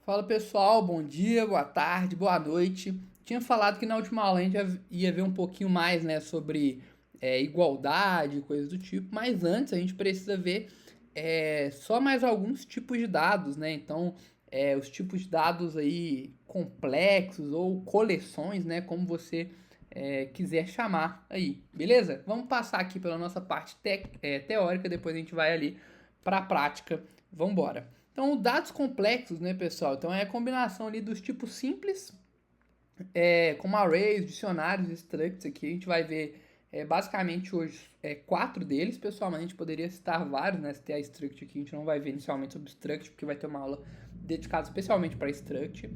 Fala pessoal, bom dia, boa tarde, boa noite. Tinha falado que na última aula a gente ia ver um pouquinho mais, né, sobre igualdade, coisas do tipo, mas antes a gente precisa ver só mais alguns tipos de dados, né? Então, os tipos de dados aí complexos ou coleções, né, como você quiser chamar aí, beleza? Vamos passar aqui pela nossa parte teórica, depois a gente vai ali para a prática. Vamos embora. Então, dados complexos, né, pessoal? Então, é a combinação ali dos tipos simples, como arrays, dicionários, structs aqui. A gente vai ver basicamente hoje quatro deles, pessoal, mas a gente poderia citar vários, né? Se tem a struct aqui, a gente não vai ver inicialmente sobre struct, porque vai ter uma aula dedicada especialmente para struct.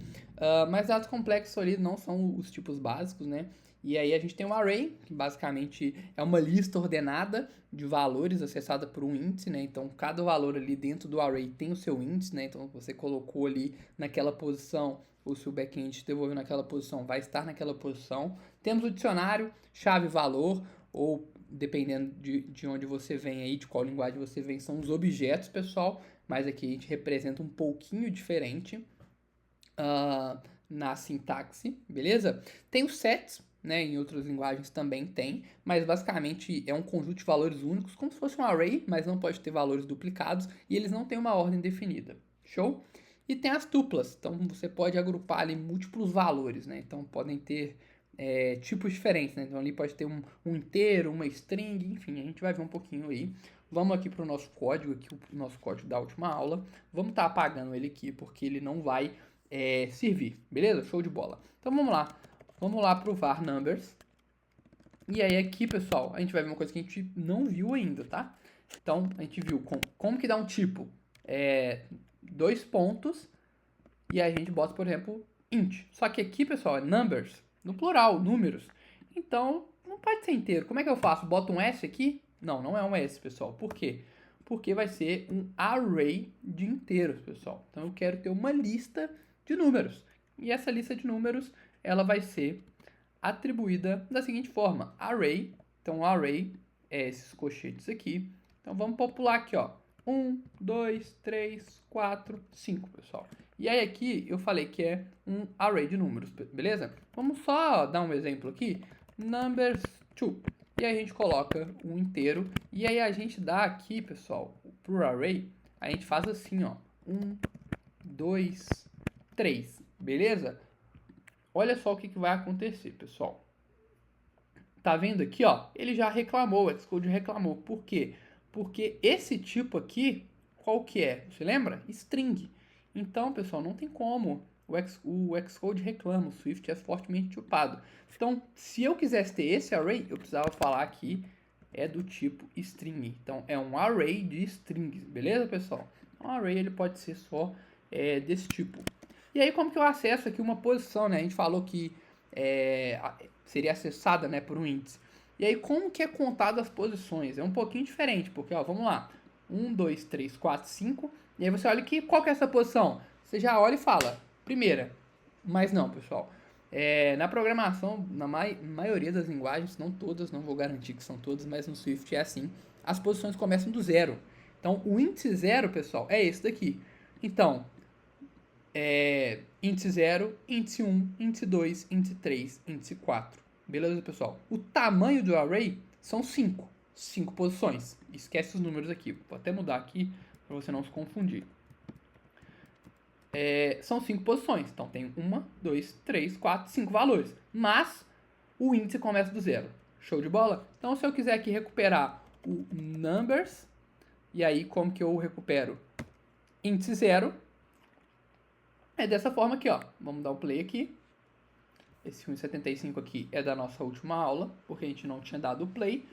Mas dados complexos ali não são os tipos básicos, né? E aí a gente tem um array, que basicamente é uma lista ordenada de valores acessada por um índice, né? Então cada valor ali dentro do array tem o seu índice, né? Então você colocou ali naquela posição, ou se o backend te devolveu naquela posição, vai estar naquela posição. Temos o dicionário, chave valor, ou dependendo de onde você vem aí, de qual linguagem você vem, são os objetos, pessoal. Mas aqui a gente representa um pouquinho diferente na sintaxe, beleza? Tem os sets, né? Em outras linguagens também tem, mas basicamente é um conjunto de valores únicos, como se fosse um array, mas não pode ter valores duplicados e eles não têm uma ordem definida. Show? E tem as tuplas, então você pode agrupar ali múltiplos valores, né? Então podem ter tipos diferentes, né? Então ali pode ter um inteiro, uma string, enfim, a gente vai ver um pouquinho aí. Vamos aqui para o nosso código, aqui o nosso código da última aula. Vamos estar apagando ele aqui porque ele não vai servir, beleza? Show de bola. Então vamos lá pro var numbers. E aí aqui, pessoal, a gente vai ver uma coisa que a gente não viu ainda, tá? Então a gente viu como que dá um tipo, dois pontos e a gente bota, por exemplo, int. Só que aqui, pessoal, é numbers, no plural, números. Então não pode ser inteiro. Como é que eu faço? Boto um S aqui? Não, não é um S, pessoal. Por quê? Porque vai ser um array de inteiros, pessoal. Então eu quero ter uma lista de números. E essa lista de números, ela vai ser atribuída da seguinte forma: array. Então array é esses colchetes aqui. Então vamos popular aqui, ó. 1, 2, 3, 4, 5, pessoal. E aí aqui eu falei que é um array de números, beleza? Vamos só dar um exemplo aqui. Numbers 2. E aí a gente coloca um inteiro. E aí a gente dá aqui, pessoal, pro array, a gente faz assim, ó. 1, 2, 3, beleza? Olha só o que vai acontecer, pessoal. Tá vendo aqui, ó? Ele já reclamou, o Xcode reclamou. Por quê? Porque esse tipo aqui, qual que é? Você lembra? String. Então, pessoal, não tem como. O Xcode reclama, o Swift é fortemente tipado. Então, se eu quisesse ter esse array, eu precisava falar que é do tipo string. Então, é um array de strings, beleza, pessoal? Um array ele pode ser só desse tipo. E aí, como que eu acesso aqui uma posição, né? A gente falou que seria acessada, né, por um índice. E aí, como que é contado as posições? É um pouquinho diferente, porque, ó, vamos lá. 1, 2, 3, 4, 5. E aí você olha que qual que é essa posição? Você já olha e fala, primeira. Mas não, pessoal. Na programação, na maioria das linguagens, não todas, não vou garantir que são todas, mas no Swift é assim. As posições começam do zero. Então, o índice zero, pessoal, é esse daqui. Então, índice 0, índice 1, índice 2, índice 3, índice 4. Beleza, pessoal? O tamanho do array são 5. 5 posições. Esquece os números aqui. Vou até mudar aqui para você não se confundir. São 5 posições. Então tem 1, 2, 3, 4, 5 valores. Mas o índice começa do zero. Show de bola? Então se eu quiser aqui recuperar o numbers, e aí como que eu recupero? Índice 0. É dessa forma aqui, ó. Vamos dar o play aqui. Esse 1,75 aqui é da nossa última aula, porque a gente não tinha dado o play.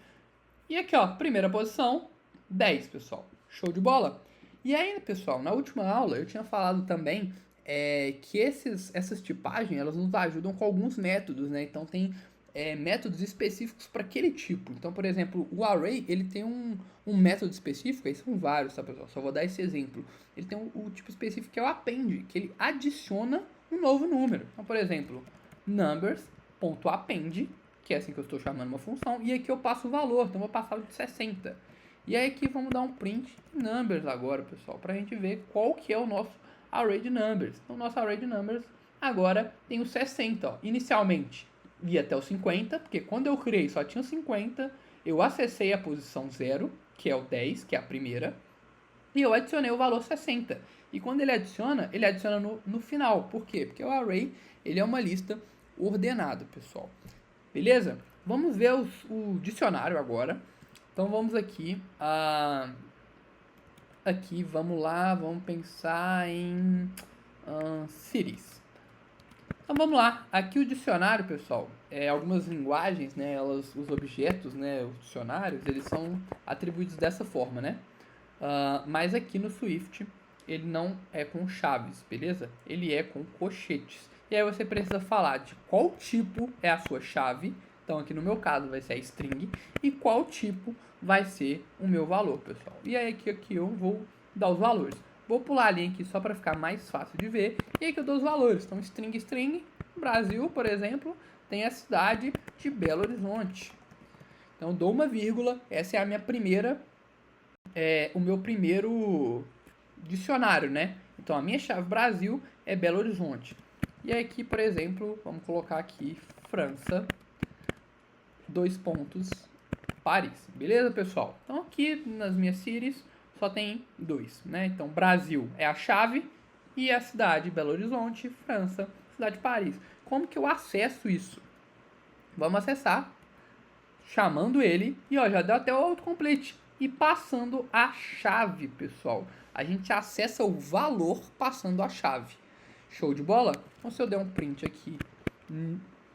E aqui, ó, primeira posição, 10, pessoal. Show de bola? E aí, pessoal, na última aula eu tinha falado também que essas tipagens, elas nos ajudam com alguns métodos, né? Então tem métodos específicos para aquele tipo. Então, por exemplo, o array, ele tem um método específico, aí são vários, tá, pessoal? Só vou dar esse exemplo. Ele tem o tipo específico que é o append, que ele adiciona um novo número. Então, por exemplo, numbers.append, que é assim que eu estou chamando uma função, e aqui eu passo o valor, então eu vou passar o de 60. E aí aqui vamos dar um print em numbers agora, pessoal, para a gente ver qual que é o nosso array de numbers. Então, nosso array de numbers agora tem o 60. Ó. Inicialmente ia até o 50, porque quando eu criei só tinha 50, eu acessei a posição 0, que é o 10, que é a primeira, e eu adicionei o valor 60. E quando ele adiciona no final. Por quê? Porque o array ele é uma lista ordenada, pessoal. Beleza? Vamos ver o dicionário agora. Então vamos aqui. Aqui, vamos lá, vamos pensar em cities. Então vamos lá. Aqui o dicionário, pessoal, algumas linguagens, né, os objetos, né, os dicionários, eles são atribuídos dessa forma, né? Mas aqui no Swift ele não é com chaves, beleza? Ele é com colchetes. E aí você precisa falar de qual tipo é a sua chave. Então aqui no meu caso vai ser a string. E qual tipo vai ser o meu valor, pessoal. E aí aqui eu vou dar os valores. Vou pular a linha aqui só para ficar mais fácil de ver. E aí que eu dou os valores. Então string, Brasil, por exemplo, tem a cidade de Belo Horizonte. Então eu dou uma vírgula. Essa é a minha primeira... o meu primeiro dicionário, né? Então a minha chave Brasil é Belo Horizonte. E aqui, por exemplo, vamos colocar aqui França, 2 pontos, Paris. Beleza, pessoal? Então aqui nas minhas cities só tem 2, né? Então Brasil é a chave e a cidade Belo Horizonte, França, cidade Paris. Como que eu acesso isso? Vamos acessar chamando ele e ó, já deu até o autocomplete. E passando a chave, pessoal. A gente acessa o valor passando a chave. Show de bola? Então se eu der um print aqui,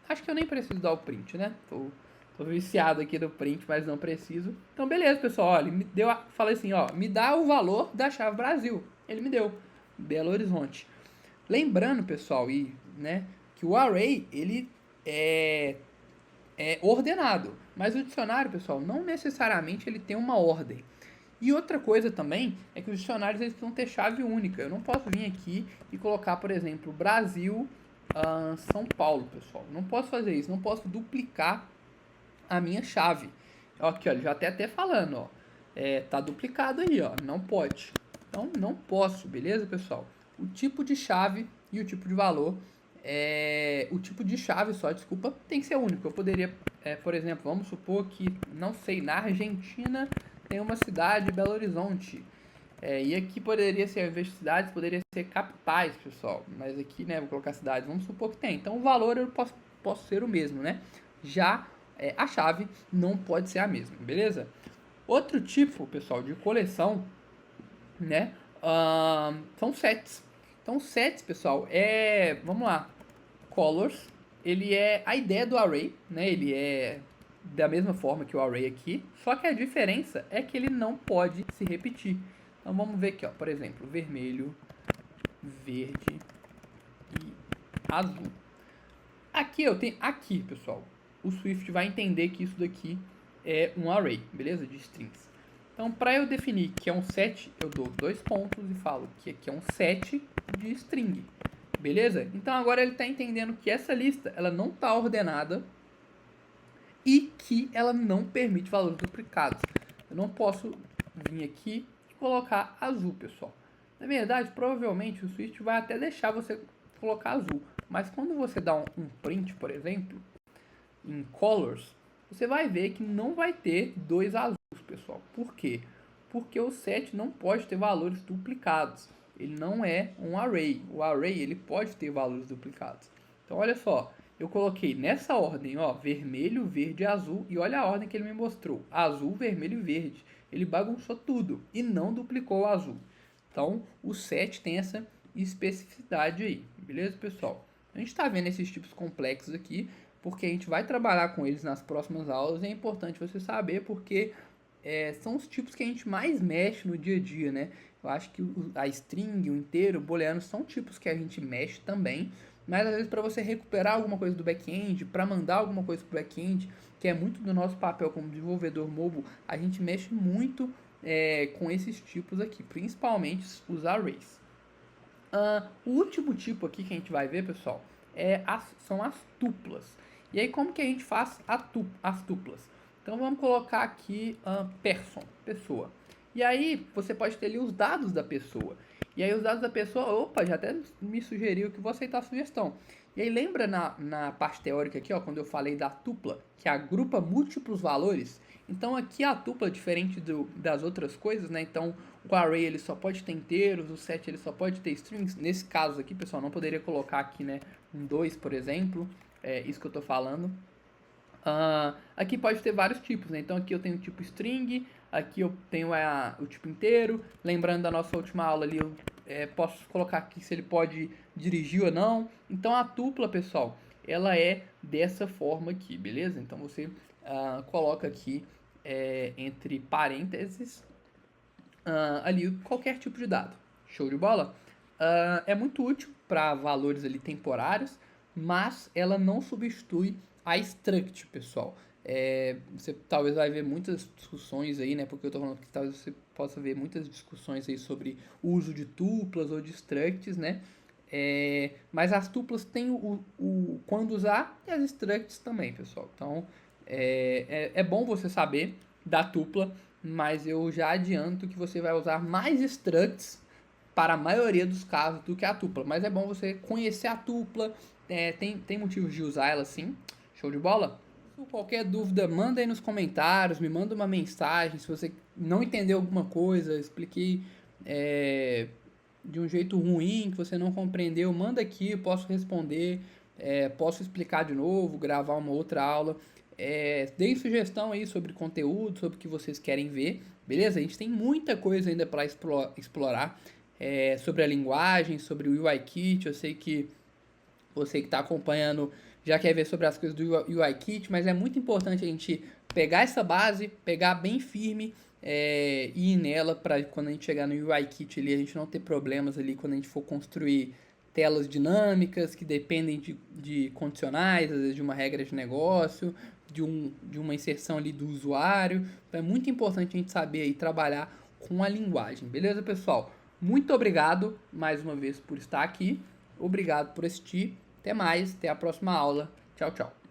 acho que eu nem preciso dar o print, né? Tô viciado aqui do print, mas não preciso. Então beleza, pessoal, olha, ele me deu, falei assim, ó, me dá o valor da chave Brasil. Ele me deu, Belo Horizonte. Lembrando, pessoal, né, que o array, ele é ordenado. Mas o dicionário, pessoal, não necessariamente ele tem uma ordem. E outra coisa também é que os dicionários eles precisam ter chave única. Eu não posso vir aqui e colocar, por exemplo, Brasil, São Paulo, pessoal. Não posso fazer isso, não posso duplicar a minha chave. Aqui, ó, já até falando, ó. Tá duplicado aí, ó. Não pode. Então, não posso, beleza, pessoal? O tipo de chave e o tipo de valor o tipo de chave só, desculpa, tem que ser único. Eu poderia, por exemplo, vamos supor que, não sei, na Argentina tem uma cidade, Belo Horizonte. E aqui poderia ser, ao invés de cidades, poderia ser capitais, pessoal. Mas aqui, né, vou colocar cidades, vamos supor que tem. Então o valor eu posso ser o mesmo, né? Já a chave não pode ser a mesma, beleza? Outro tipo, pessoal, de coleção, né, são sets. Então sets, pessoal, vamos lá, colors, ele é a ideia do array, né? Ele é da mesma forma que o array aqui, só que a diferença é que ele não pode se repetir. Então vamos ver aqui, ó, por exemplo, vermelho, verde e azul. Aqui eu tenho, aqui, pessoal, o Swift vai entender que isso daqui é um array, beleza? De strings. Então, para eu definir que é um set, eu dou 2 pontos e falo que aqui é um set de string. Beleza? Então agora ele está entendendo que essa lista ela não está ordenada e que ela não permite valores duplicados. Eu não posso vir aqui e colocar azul, pessoal. Na verdade, provavelmente o Swift vai até deixar você colocar azul. Mas quando você dá um print, por exemplo, em colors, você vai ver que não vai ter 2 azuis, pessoal. Por quê? Porque o set não pode ter valores duplicados. Ele não é um array. O array ele pode ter valores duplicados. Então olha só, eu coloquei nessa ordem, ó, vermelho, verde e azul, e olha a ordem que ele me mostrou: azul, vermelho e verde. Ele bagunçou tudo e não duplicou o azul. Então o set tem essa especificidade aí, beleza, pessoal? A gente está vendo esses tipos complexos aqui porque a gente vai trabalhar com eles nas próximas aulas e é importante você saber porque são os tipos que a gente mais mexe no dia a dia, né? Eu acho que a string, o inteiro, o booleano são tipos que a gente mexe também, mas às vezes para você recuperar alguma coisa do back-end, para mandar alguma coisa para o back-end, que é muito do nosso papel como desenvolvedor mobile, a gente mexe muito com esses tipos aqui, principalmente os arrays. O último tipo aqui que a gente vai ver, pessoal, são as tuplas. E aí como que a gente faz as tuplas? Então vamos colocar aqui person, pessoa. E aí você pode ter ali os dados da pessoa. E aí os dados da pessoa, opa, já até me sugeriu que vou aceitar a sugestão. E aí lembra na parte teórica aqui, ó, quando eu falei da tupla, que agrupa múltiplos valores? Então aqui a tupla, diferente das outras coisas, né? Então o array ele só pode ter inteiros, o set ele só pode ter strings. Nesse caso aqui, pessoal, não poderia colocar aqui, né, um 2, por exemplo. É isso que eu tô falando. Aqui pode ter vários tipos, né? Então aqui eu tenho o tipo string, aqui eu tenho o tipo inteiro. Lembrando da nossa última aula ali, eu posso colocar aqui se ele pode dirigir ou não. Então a tupla, pessoal, ela é dessa forma aqui, beleza? Então você coloca aqui entre parênteses ali qualquer tipo de dado. Show de bola? É muito útil para valores ali temporários, mas ela não substitui a struct, pessoal. Você talvez vai ver muitas discussões aí, né? Porque eu tô falando que talvez você possa ver muitas discussões aí sobre o uso de tuplas ou de structs, né? Mas as tuplas têm o quando usar e as structs também, pessoal. Então é bom você saber da tupla, mas eu já adianto que você vai usar mais structs para a maioria dos casos do que a tupla. Mas é bom você conhecer a tupla, tem motivos de usar ela sim. Show de bola? Qualquer dúvida, manda aí nos comentários, me manda uma mensagem. Se você não entendeu alguma coisa, expliquei de um jeito ruim, que você não compreendeu, manda aqui, eu posso responder, posso explicar de novo, gravar uma outra aula. Deem sugestão aí sobre conteúdo, sobre o que vocês querem ver, beleza? A gente tem muita coisa ainda para explorar sobre a linguagem, sobre o UIKit. Eu sei que você que está acompanhando já quer ver sobre as coisas do UIKit, mas é muito importante a gente pegar essa base, pegar bem firme e ir nela para quando a gente chegar no UIKit ali, a gente não ter problemas ali quando a gente for construir telas dinâmicas que dependem de condicionais, às vezes de uma regra de negócio, de uma inserção ali do usuário. Então é muito importante a gente saber aí trabalhar com a linguagem, beleza, pessoal? Muito obrigado mais uma vez por estar aqui. Obrigado por assistir. Até mais, até a próxima aula. Tchau, tchau.